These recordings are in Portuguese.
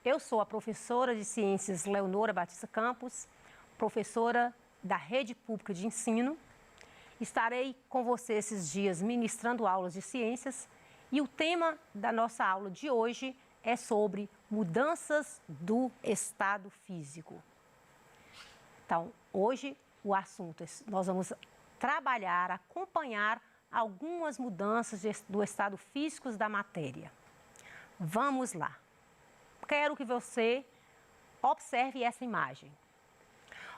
Eu sou a professora de Ciências Leonora Batista Campos, professora da Rede Pública de Ensino. Estarei com você esses dias ministrando aulas de ciências e o tema da nossa aula de hoje é sobre mudanças do estado físico. Então, hoje o assunto é, nós vamos trabalhar, acompanhar algumas mudanças do estado físico da matéria. Vamos lá. Quero que você observe essa imagem.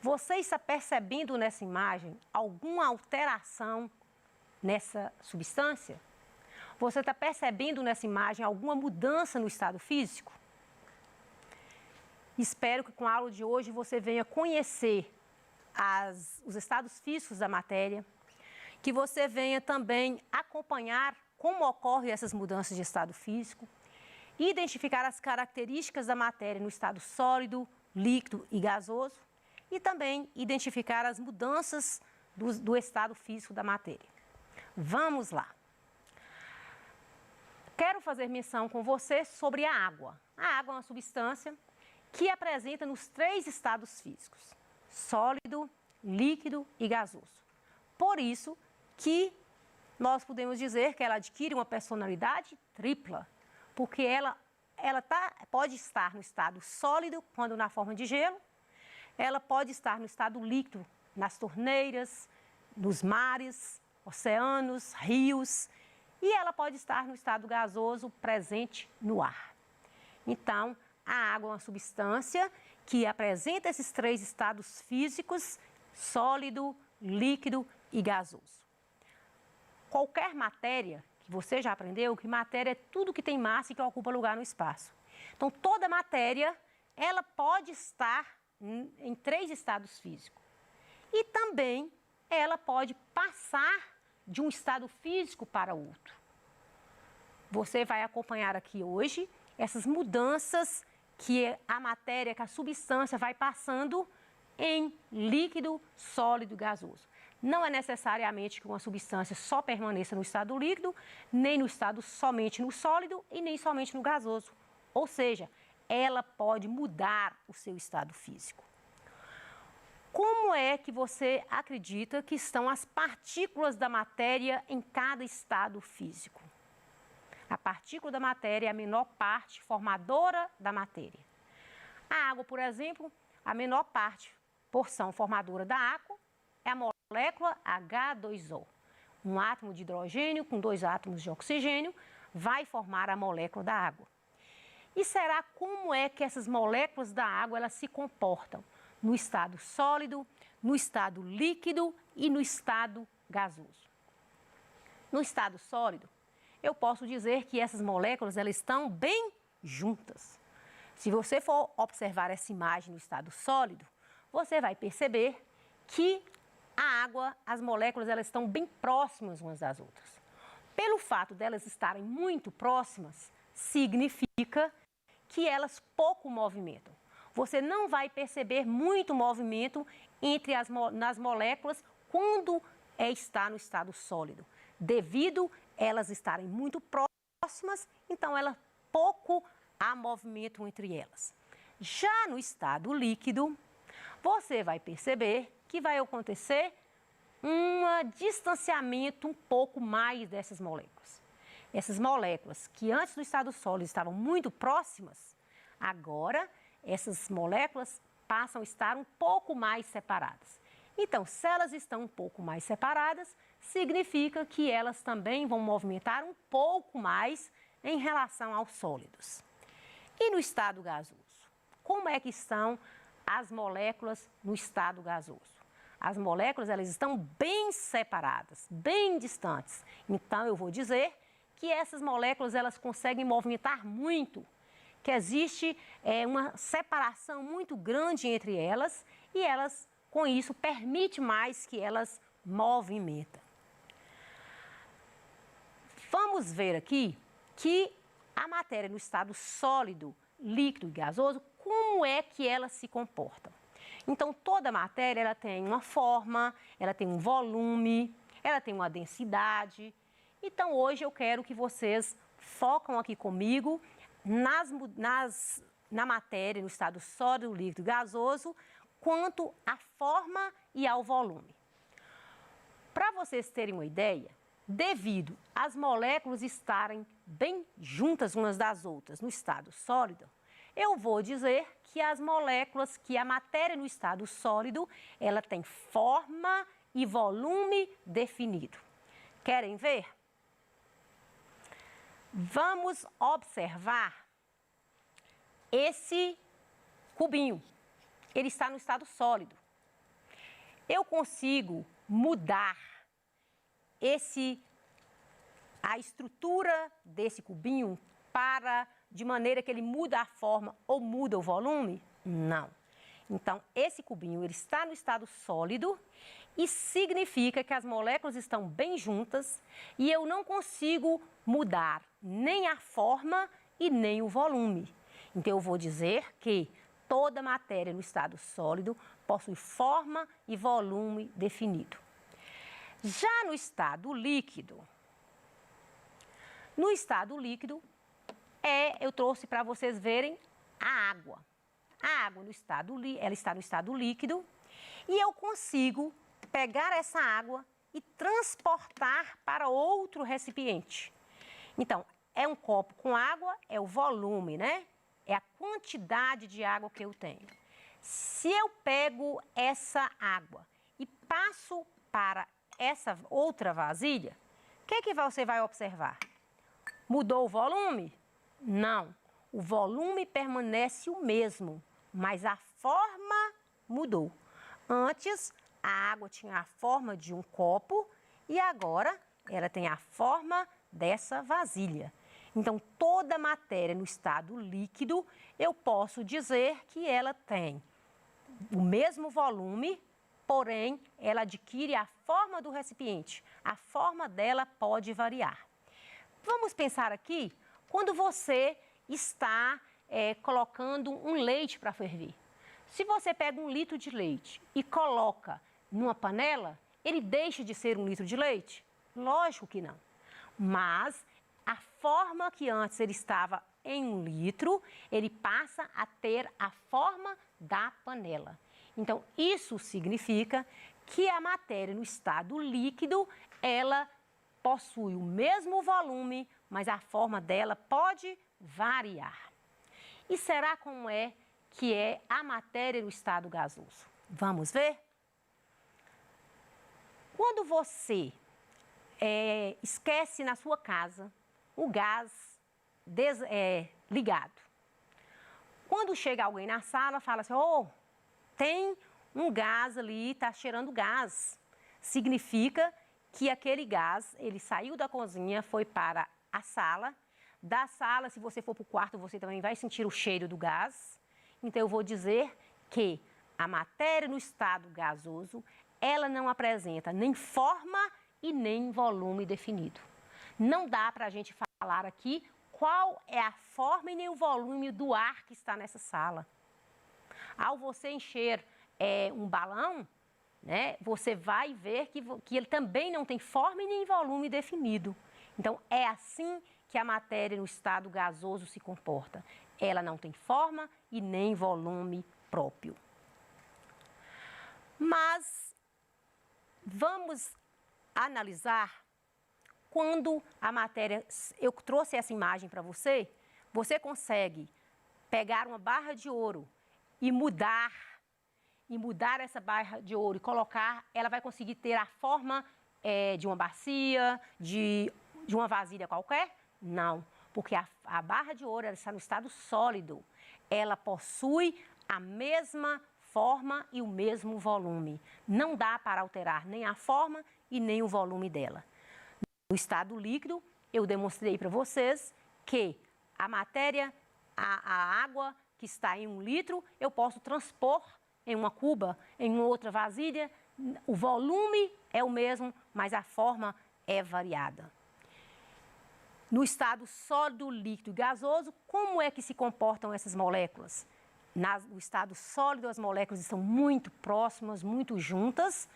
Você está percebendo nessa imagem alguma alteração nessa substância? Você está percebendo nessa imagem alguma mudança no estado físico? Espero que com a aula de hoje você venha conhecer os estados físicos da matéria, que você venha também acompanhar como ocorrem essas mudanças de estado físico, identificar as características da matéria no estado sólido, líquido e gasoso e também identificar as mudanças do estado físico da matéria. Vamos lá. Quero fazer menção com você sobre a água. A água é uma substância que apresenta nos 3 estados físicos, sólido, líquido e gasoso. Por isso que nós podemos dizer que ela adquire uma personalidade tripla, porque ela pode estar no estado sólido, quando na forma de gelo, ela pode estar no estado líquido, nas torneiras, nos mares, oceanos, rios, e ela pode estar no estado gasoso, presente no ar. Então, a água é uma substância que apresenta esses 3 estados físicos, sólido, líquido e gasoso. Qualquer matéria, que você já aprendeu, que matéria é tudo que tem massa e que ocupa lugar no espaço. Então, toda matéria, ela pode estar em 3 estados físicos. E também ela pode passar de um estado físico para outro. Você vai acompanhar aqui hoje essas mudanças que a matéria, que a substância vai passando em líquido, sólido e gasoso. Não é necessariamente que uma substância só permaneça no estado líquido, nem no estado somente no sólido e nem somente no gasoso. Ou seja, ela pode mudar o seu estado físico. Como é que você acredita que estão as partículas da matéria em cada estado físico? A partícula da matéria é a menor parte formadora da matéria. A água, por exemplo, a menor porção formadora da água é a molécula H2O. Um átomo de hidrogênio com 2 átomos de oxigênio vai formar a molécula da água. E será como é que essas moléculas da água elas se comportam no estado sólido, no estado líquido e no estado gasoso? No estado sólido, eu posso dizer que essas moléculas elas estão bem juntas. Se você for observar essa imagem no estado sólido, você vai perceber que a água, as moléculas, elas estão bem próximas umas das outras. Pelo fato delas estarem muito próximas, significa que elas pouco movimentam. Você não vai perceber muito movimento nas moléculas quando está no estado sólido. Devido elas estarem muito próximas, então pouco há movimento entre elas. Já no estado líquido, você vai perceber que vai acontecer um distanciamento um pouco mais dessas moléculas. Essas moléculas que antes do estado sólido estavam muito próximas, agora essas moléculas passam a estar um pouco mais separadas. Então, se elas estão um pouco mais separadas, significa que elas também vão movimentar um pouco mais em relação aos sólidos. E no estado gasoso? Como é que estão as moléculas no estado gasoso? As moléculas elas estão bem separadas, bem distantes. Então, eu vou dizer que essas moléculas elas conseguem movimentar muito, que existe uma separação muito grande entre elas e elas, com isso, permite mais que elas movimentem. Vamos ver aqui que a matéria no estado sólido, líquido e gasoso, como é que elas se comportam? Então, toda matéria ela tem uma forma, ela tem um volume, ela tem uma densidade. Então, hoje eu quero que vocês focam aqui comigo nas na matéria, no estado sólido, líquido, gasoso, quanto à forma e ao volume. Para vocês terem uma ideia, devido às moléculas estarem bem juntas umas das outras no estado sólido, eu vou dizer que as moléculas, que a matéria no estado sólido, ela tem forma e volume definido. Querem ver? Vamos observar esse cubinho. Ele está no estado sólido. Eu consigo mudar a estrutura desse cubinho de maneira que ele muda a forma ou muda o volume? Não. Então, esse cubinho ele está no estado sólido e significa que as moléculas estão bem juntas e eu não consigo mudar nem a forma e nem o volume. Então, eu vou dizer que toda matéria no estado sólido possui forma e volume definido. Já no estado líquido, eu trouxe para vocês verem a água. A água ela está no estado líquido e eu consigo pegar essa água e transportar para outro recipiente. Então, é um copo com água, é o volume, né? É a quantidade de água que eu tenho. Se eu pego essa água e passo para essa outra vasilha, o que você vai observar? Mudou o volume? Não. O volume permanece o mesmo, mas a forma mudou. Antes, a água tinha a forma de um copo e agora ela tem a forma dessa vasilha. Então, toda matéria no estado líquido, eu posso dizer que ela tem o mesmo volume, porém, ela adquire a forma do recipiente. A forma dela pode variar. Vamos pensar aqui, quando você está colocando um leite para ferver. Se você pega 1 litro de leite e coloca numa panela, ele deixa de ser 1 litro de leite? Lógico que não. Mas a forma que antes ele estava em 1 litro, ele passa a ter a forma da panela. Então, isso significa que a matéria no estado líquido, ela possui o mesmo volume, mas a forma dela pode variar. E será como é que é a matéria no estado gasoso? Vamos ver? Quando você esquece na sua casa o gás ligado. Quando chega alguém na sala, fala assim, tem um gás ali, está cheirando gás. Significa que aquele gás, ele saiu da cozinha, foi para a sala. Da sala, se você for para o quarto, você também vai sentir o cheiro do gás. Então, eu vou dizer que a matéria no estado gasoso, ela não apresenta nem forma e nem volume definido. Não dá para a gente falar aqui qual é a forma e nem o volume do ar que está nessa sala. Ao você encher um balão, né, você vai ver que ele também não tem forma e nem volume definido. Então, é assim que a matéria no estado gasoso se comporta. Ela não tem forma e nem volume próprio. Mas vamos analisar quando a matéria... Eu trouxe essa imagem para você. Você consegue pegar uma barra de ouro e mudar essa barra de ouro e colocar, ela vai conseguir ter a forma de uma bacia, de uma vasilha qualquer? Não, porque a barra de ouro ela está no estado sólido. Ela possui a mesma forma e o mesmo volume. Não dá para alterar nem a forma e nem o volume dela. No estado líquido, eu demonstrei para vocês que a matéria, a água que está em 1 litro, eu posso transpor em uma cuba, em uma outra vasilha. O volume é o mesmo, mas a forma é variada. No estado sólido, líquido e gasoso, como é que se comportam essas moléculas? No estado sólido, as moléculas estão muito próximas, muito juntas.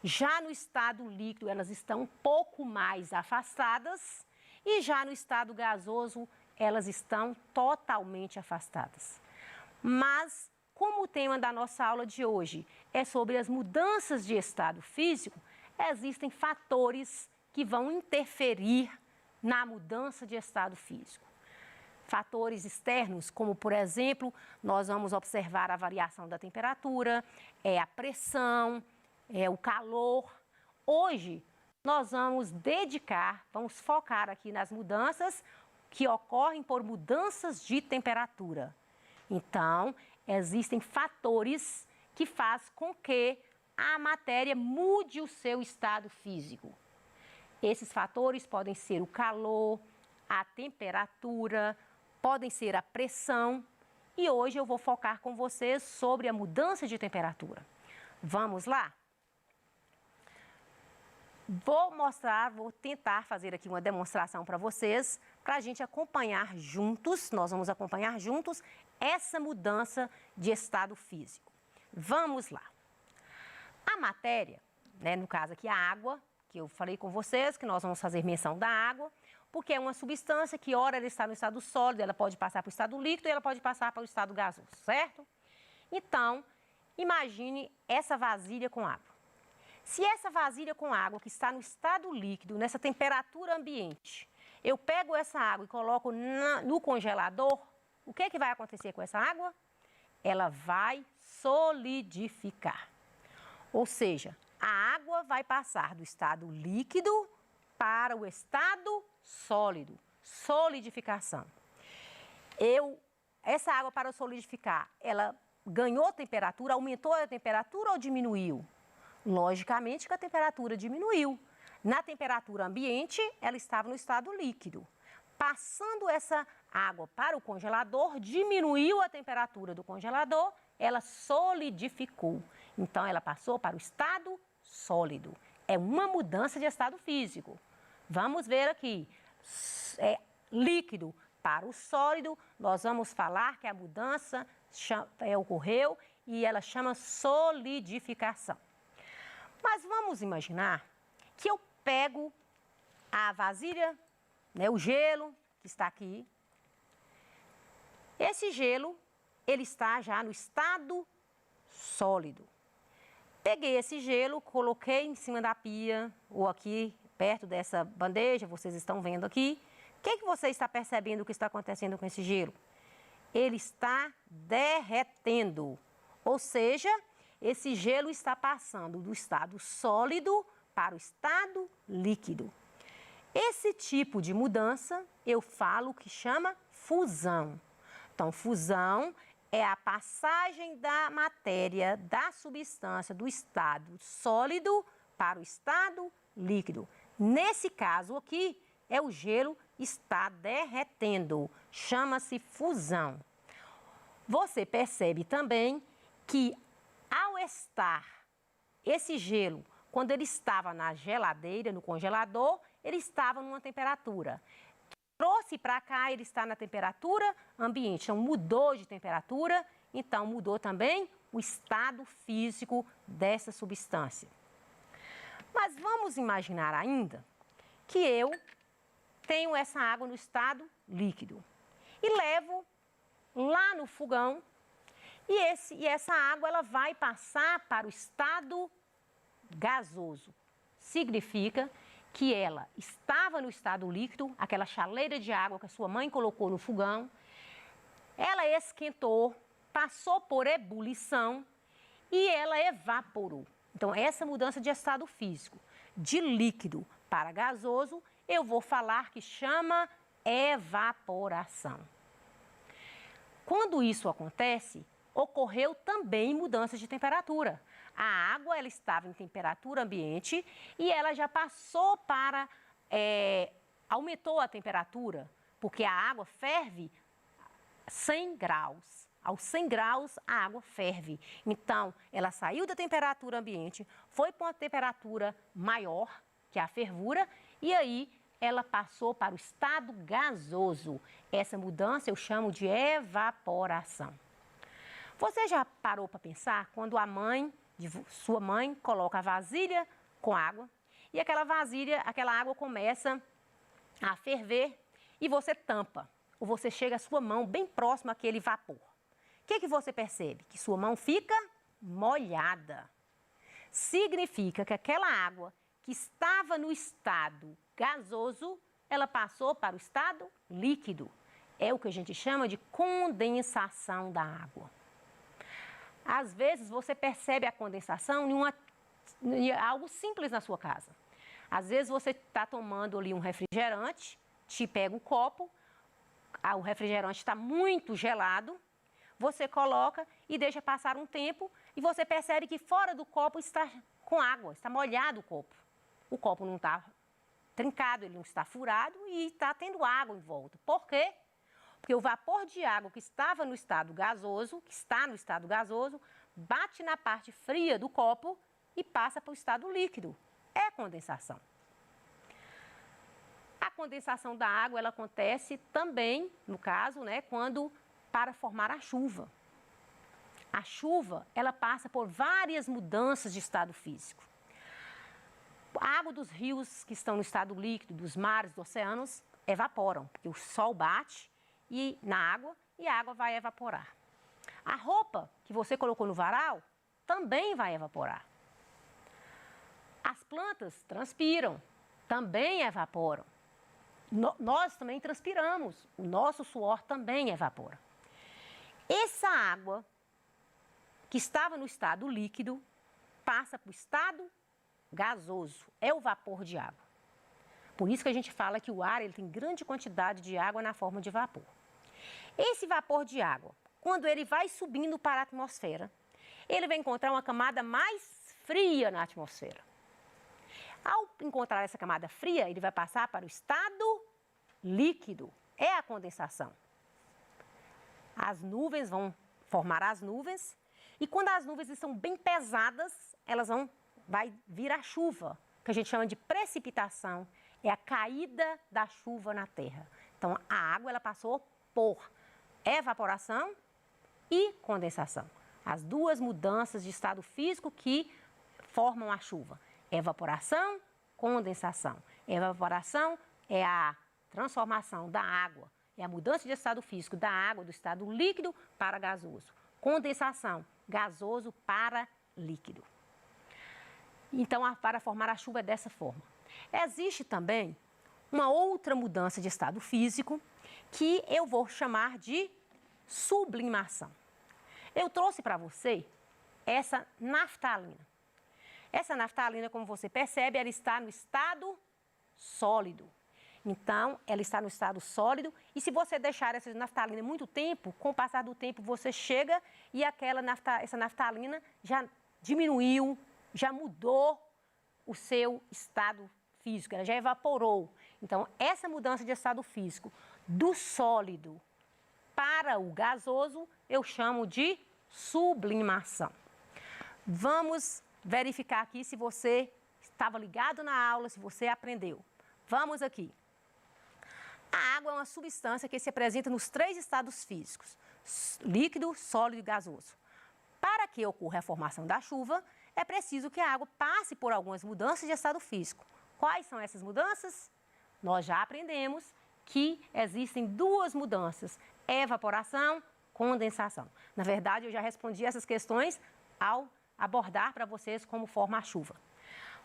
Já no estado líquido, elas estão um pouco mais afastadas. E já no estado gasoso, elas estão totalmente afastadas. Mas, como o tema da nossa aula de hoje é sobre as mudanças de estado físico, existem fatores que vão interferir na mudança de estado físico. Fatores externos, como por exemplo, nós vamos observar a variação da temperatura, a pressão, o calor. Hoje, nós vamos focar aqui nas mudanças que ocorrem por mudanças de temperatura. Então, existem fatores que fazem com que a matéria mude o seu estado físico. Esses fatores podem ser o calor, a temperatura, podem ser a pressão. E hoje eu vou focar com vocês sobre a mudança de temperatura. Vamos lá? Vou tentar fazer aqui uma demonstração para vocês, para a gente acompanhar juntos, nós vamos acompanhar juntos essa mudança de estado físico. Vamos lá. A matéria, no caso aqui a água, que eu falei com vocês, que nós vamos fazer menção da água, porque é uma substância que ora ela está no estado sólido, ela pode passar para o estado líquido e ela pode passar para o estado gasoso, certo? Então, imagine essa vasilha com água. Se essa vasilha com água que está no estado líquido, nessa temperatura ambiente, eu pego essa água e coloco no congelador, o que vai acontecer com essa água? Ela vai solidificar. Ou seja, a água vai passar do estado líquido para o estado sólido, solidificação. Essa água para solidificar, ela ganhou temperatura, aumentou a temperatura ou diminuiu? Logicamente que a temperatura diminuiu. Na temperatura ambiente, ela estava no estado líquido. Passando essa água para o congelador, diminuiu a temperatura do congelador, ela solidificou. Então, ela passou para o estado sólido. É uma mudança de estado físico. Vamos ver aqui. Líquido para o sólido, nós vamos falar que a mudança ocorreu e ela chama solidificação. Mas vamos imaginar que eu pego a vasilha, o gelo que está aqui. Esse gelo, ele está já no estado sólido. Peguei esse gelo, coloquei em cima da pia, ou aqui perto dessa bandeja, vocês estão vendo aqui. O que você está percebendo que está acontecendo com esse gelo? Ele está derretendo, ou seja, esse gelo está passando do estado sólido para o estado líquido. Esse tipo de mudança eu falo que chama fusão. Então, fusão é a passagem da matéria, da substância, do estado sólido para o estado líquido. Nesse caso aqui, o gelo está derretendo, chama-se fusão. Você percebe também que ao estar esse gelo, quando ele estava na geladeira, no congelador, ele estava numa temperatura. Trouxe para cá, ele está na temperatura ambiente, então mudou de temperatura, então mudou também o estado físico dessa substância. Mas vamos imaginar ainda que eu tenho essa água no estado líquido e levo lá no fogão e essa água ela vai passar para o estado gasoso. Significa que ela estava no estado líquido, aquela chaleira de água que a sua mãe colocou no fogão, ela esquentou, passou por ebulição e ela evaporou. Então, essa mudança de estado físico, de líquido para gasoso, eu vou falar que chama evaporação. Quando isso acontece, ocorreu também mudança de temperatura. A água ela estava em temperatura ambiente e ela já passou para... aumentou a temperatura, porque a água ferve 100 graus. Aos 100 graus, a água ferve. Então, ela saiu da temperatura ambiente, foi para uma temperatura maior, que é a fervura, e aí ela passou para o estado gasoso. Essa mudança eu chamo de evaporação. Você já parou para pensar quando sua mãe coloca a vasilha com água e aquela água começa a ferver e você tampa, ou você chega a sua mão bem próxima àquele vapor. O que você percebe? Que sua mão fica molhada. Significa que aquela água que estava no estado gasoso, ela passou para o estado líquido. É o que a gente chama de condensação da água. Às vezes você percebe a condensação em algo simples na sua casa. Às vezes você está tomando ali um refrigerante, te pega o copo, o refrigerante está muito gelado, você coloca e deixa passar um tempo e você percebe que fora do copo está com água, está molhado o copo. O copo não está trincado, ele não está furado e está tendo água em volta. Por quê? Porque o vapor de água que estava no estado gasoso, que está no estado gasoso, bate na parte fria do copo e passa para o estado líquido. É condensação. A condensação da água, ela acontece também, no caso, né, para formar a chuva. A chuva, ela passa por várias mudanças de estado físico. A água dos rios que estão no estado líquido, dos mares, dos oceanos, evaporam, porque o sol bate na água e a água vai evaporar. A roupa que você colocou no varal também vai evaporar. As plantas transpiram, também evaporam. Nós também transpiramos, o nosso suor também evapora. Essa água que estava no estado líquido passa para o estado gasoso, é o vapor de água. Por isso que a gente fala que o ar ele tem grande quantidade de água na forma de vapor. Esse vapor de água, quando ele vai subindo para a atmosfera, ele vai encontrar uma camada mais fria na atmosfera. Ao encontrar essa camada fria, ele vai passar para o estado líquido, é a condensação. As nuvens vão formar as nuvens e quando as nuvens estão bem pesadas, vai vir a chuva, que a gente chama de precipitação, é a caída da chuva na terra. Então, a água ela passou por evaporação e condensação. As duas mudanças de estado físico que formam a chuva. Evaporação, condensação. Evaporação é a transformação da água, é a mudança de estado físico da água, do estado líquido para gasoso. Condensação, gasoso para líquido. Então, para formar a chuva é dessa forma. Existe também uma outra mudança de estado físico que eu vou chamar de sublimação. Eu trouxe para você essa naftalina. Essa naftalina, como você percebe, ela está no estado sólido. Então, ela está no estado sólido e se você deixar essa naftalina muito tempo, com o passar do tempo você chega e essa naftalina já diminuiu, já mudou o seu estado físico, ela já evaporou. Então, essa mudança de estado físico do sólido para o gasoso, eu chamo de sublimação. Vamos verificar aqui se você estava ligado na aula, se você aprendeu. Vamos aqui. A água é uma substância que se apresenta nos 3 estados físicos, líquido, sólido e gasoso. Para que ocorra a formação da chuva, é preciso que a água passe por algumas mudanças de estado físico. Quais são essas mudanças? Nós já aprendemos que existem 2 mudanças, evaporação, condensação. Na verdade, eu já respondi essas questões ao abordar para vocês como forma a chuva.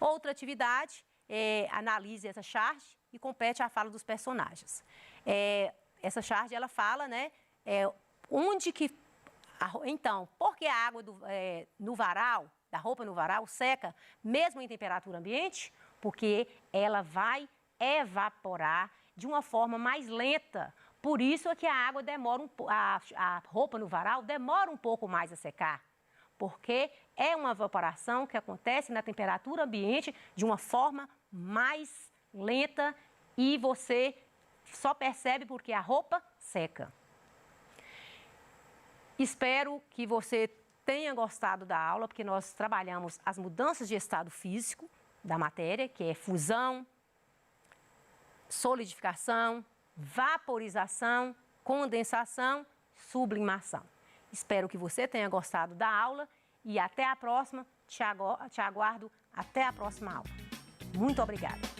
Outra atividade é analise essa charge e complete a fala dos personagens. Essa charge, ela fala, né, então, por que a água no varal, da roupa no varal, seca, mesmo em temperatura ambiente? Porque ela vai evaporar de uma forma mais lenta. Por isso é que a água demora a roupa no varal demora um pouco mais a secar. Porque é uma evaporação que acontece na temperatura ambiente de uma forma mais lenta e você só percebe porque a roupa seca. Espero que você tenha gostado da aula, porque nós trabalhamos as mudanças de estado físico da matéria, que é fusão, solidificação, vaporização, condensação, sublimação. Espero que você tenha gostado da aula e até a próxima. Te aguardo até a próxima aula. Muito obrigada.